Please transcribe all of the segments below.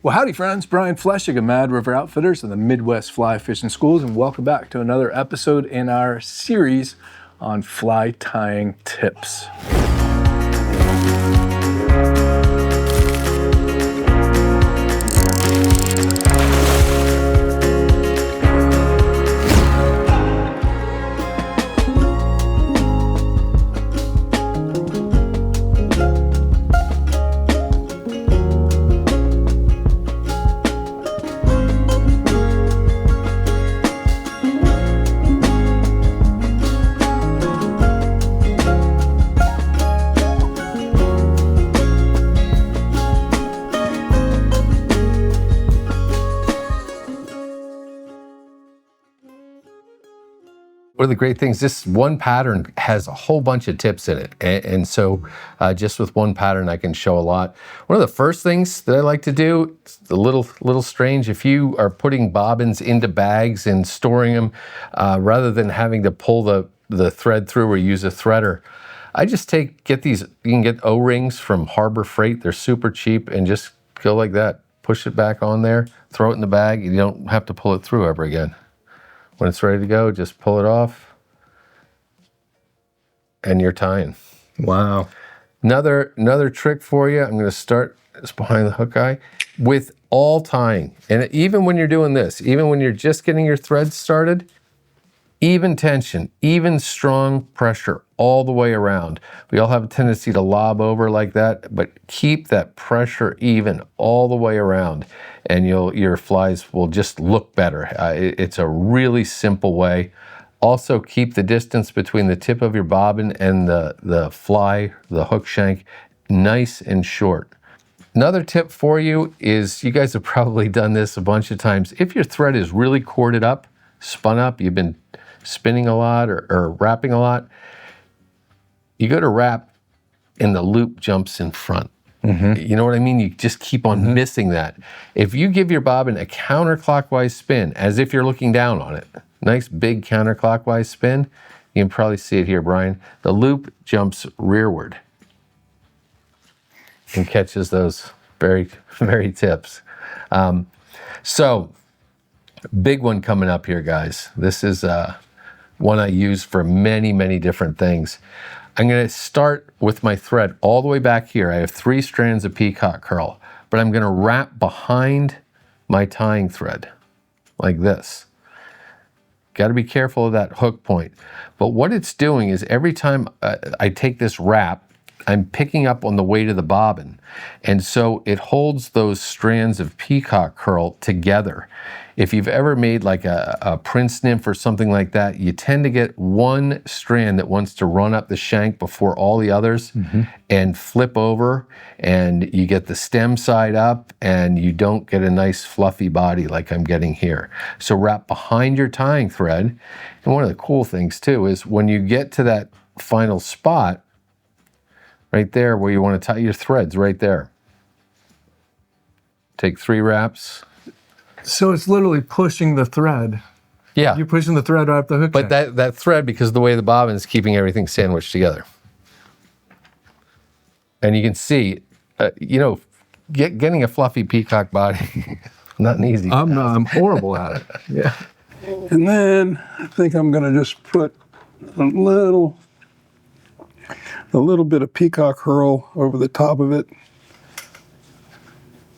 Well, howdy friends, Brian Flechsig of Mad River Outfitters and the Midwest Fly Fishing Schools, and welcome back to another episode in our series on fly tying tips. One of the great things, this one pattern has a whole bunch of tips in it. And so just with one pattern, I can show a lot. One of the first things that I like to do, it's a little strange, if you are putting bobbins into bags and storing them, rather than having to pull the thread through or use a threader, I just get these, you can get O-rings from Harbor Freight. They're super cheap, and just go like that. Push it back on there, throw it in the bag. You don't have to pull it through ever again. When it's ready to go, just pull it off, and you're tying. Wow. Another trick for you, I'm going to start just behind the hook eye, with all tying. And even when you're doing this, even when you're just getting your thread started, even tension, even strong pressure all the way around. We all have a tendency to lob over like that, but keep that pressure even all the way around, and your flies will just look better. It's a really simple way. Also, keep the distance between the tip of your bobbin and the fly, the hook shank, nice and short. Another tip for you is, you guys have probably done this a bunch of times. If your thread is really corded up, spun up, you've been spinning a lot or wrapping a lot, you go to wrap and the loop jumps in front. Mm-hmm. You know what I mean? You just keep on missing that. If you give your bobbin a counterclockwise spin, as if you're looking down on it, nice big counterclockwise spin, you can probably see it here, Brian. The loop jumps rearward and catches those very, very tips. So, big one coming up here, guys. This is one I use for many, many different things. I'm going to start with my thread all the way back here. I have 3 strands of peacock curl, but I'm going to wrap behind my tying thread like this. Got to be careful of that hook point. But what it's doing is, every time I take this wrap, I'm picking up on the weight of the bobbin. And so it holds those strands of peacock curl together. If you've ever made like a prince nymph or something like that, you tend to get one strand that wants to run up the shank before all the others and flip over, and you get the stem side up, and you don't get a nice fluffy body like I'm getting here. So wrap behind your tying thread. And one of the cool things too is, when you get to that final spot, right there where you want to tie your threads, right there. Take 3 wraps. So it's literally pushing the thread. Yeah. You're pushing the thread right up the hook. But that thread, because of the way the bobbin is keeping everything sandwiched together. And you can see, getting a fluffy peacock body, not an easy task. I'm horrible at it. Yeah. And then I think I'm going to just put a little bit of peacock curl over the top of it,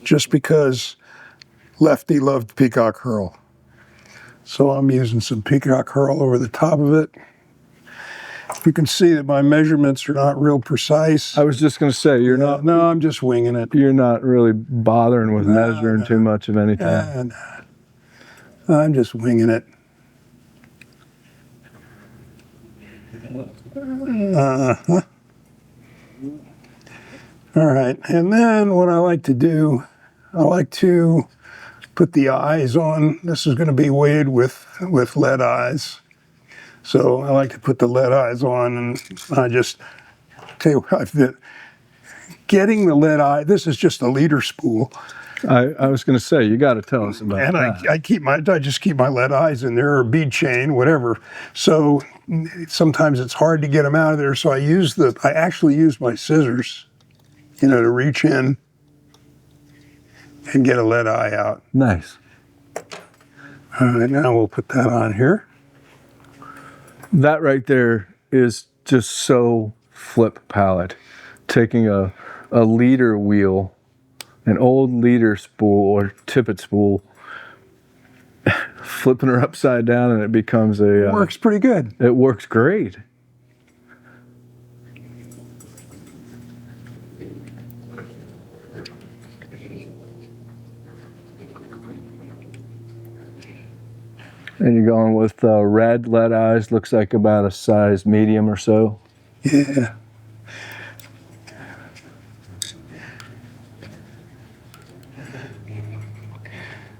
just because Lefty loved peacock curl. So I'm using some peacock curl over the top of it. You can see that my measurements are not real precise. I was just going to say, you're not. No, I'm just winging it. You're not really bothering with measuring too much of anything. I'm just winging it. All right, and then what I like to do, I like to put the eyes on. This is going to be weighted with lead eyes. So I like to put the lead eyes on, and I just tell you what, getting the lead eye, this is just a leader spool. I was going to say, you got to tell us about that. And I just keep my lead eyes in there, or bead chain, whatever. So sometimes it's hard to get them out of there. So I actually use my scissors, to reach in and get a lead eye out. Nice. All right, now we'll put that on here. That right there is just so flip Pallot. Taking a leader wheel, an old leader spool or tippet spool, flipping her upside down, and it becomes a... Works pretty good. It works great. And you're going with red lead eyes, looks like about a size medium or so. Yeah.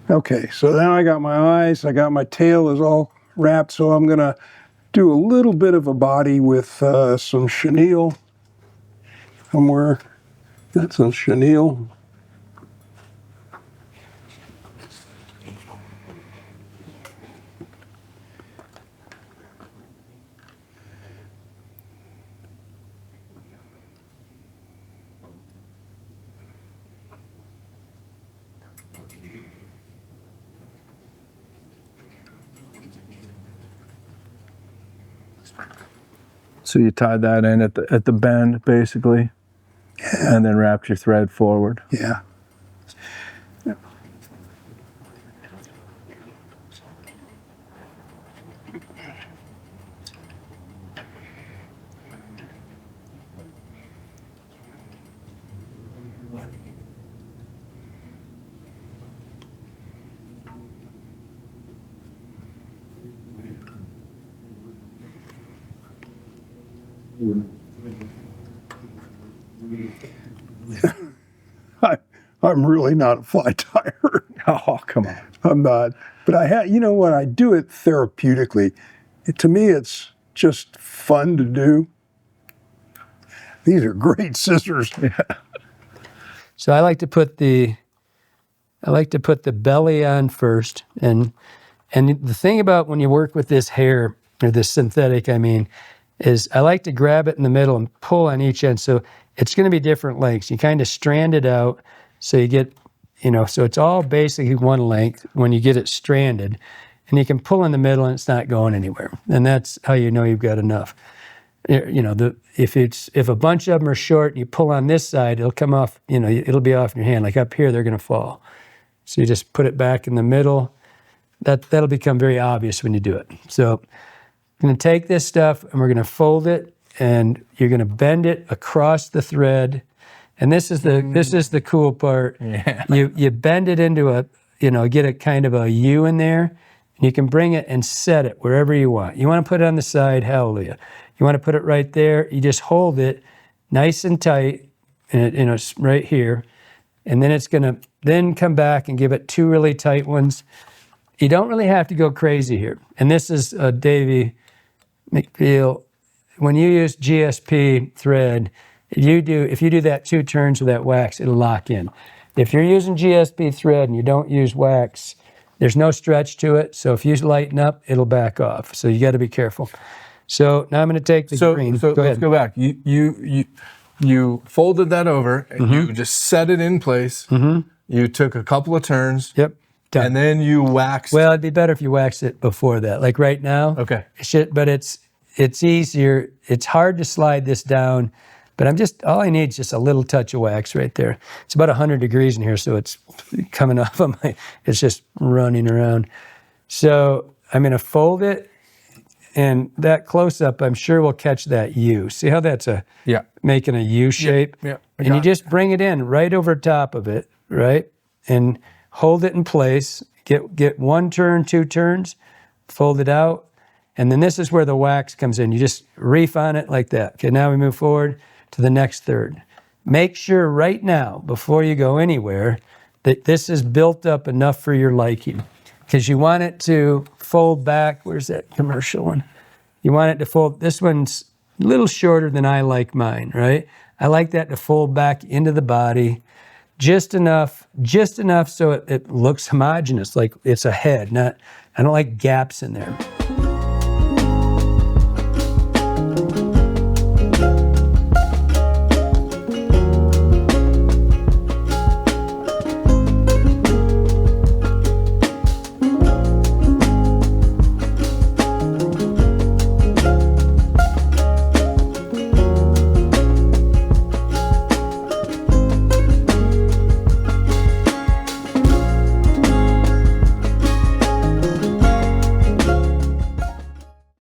Okay, so now I got my eyes, I got my tail is all wrapped, so I'm gonna do a little bit of a body with some chenille. Somewhere, got some chenille. So you tied that in at the bend, basically, and then wrapped your thread forward. Yeah. I'm really not a fly tyer. Oh, come on. I'm not. But I you know what? I do it therapeutically. To me, it's just fun to do. These are great scissors. Yeah. So I like to put the belly on first, and the thing about when you work with this hair or this synthetic, I mean, is I like to grab it in the middle and pull on each end. So it's going to be different lengths. You kind of strand it out, so you get, so it's all basically one length when you get it stranded, and you can pull in the middle and it's not going anywhere. And that's how you know you've got enough. If a bunch of them are short and you pull on this side, it'll come off, it'll be off in your hand. Like up here, they're going to fall. So you just put it back in the middle. That'll become very obvious when you do it. So I'm going to take this stuff and we're going to fold it, and you're going to bend it across the thread. And this is the cool part. Yeah. You bend it into get a kind of a U in there, and you can bring it and set it wherever you want. You want to put it on the side, hallelujah. You want to put it right there, you just hold it nice and tight, and it's right here. And then it's going to then come back and give it two really tight ones. You don't really have to go crazy here. And this is Davey McFeel. When you use GSP thread, if you do that 2 turns with that wax, it'll lock in. If you're using GSP thread and you don't use wax, there's no stretch to it. So if you lighten up, it'll back off. So you got to be careful. So now I'm going to take the green. So go let's ahead. go back. You folded that over, and you just set it in place. You took a couple of turns. Yep. Done. And then you waxed. Well, it'd be better if you waxed it before that. Like right now. Okay. But it's easier. It's hard to slide this down, but all I need is just a little touch of wax right there. It's about 100 degrees in here, so it's coming off of it's just running around. So I'm going to fold it, and that close up, I'm sure will catch that U. See how that's making a U shape? Yeah. And you just bring it in right over top of it, right? And hold it in place. Get 1 turn, 2 turns, fold it out. And then this is where the wax comes in. You just reef on it like that. Okay, now we move forward to the next third. Make sure right now, before you go anywhere, that this is built up enough for your liking. Because you want it to fold back. Where's that commercial one? You want it to fold. This one's a little shorter than I like mine, right? I like that to fold back into the body. Just enough so it looks homogeneous, like it's a head. I don't like gaps in there.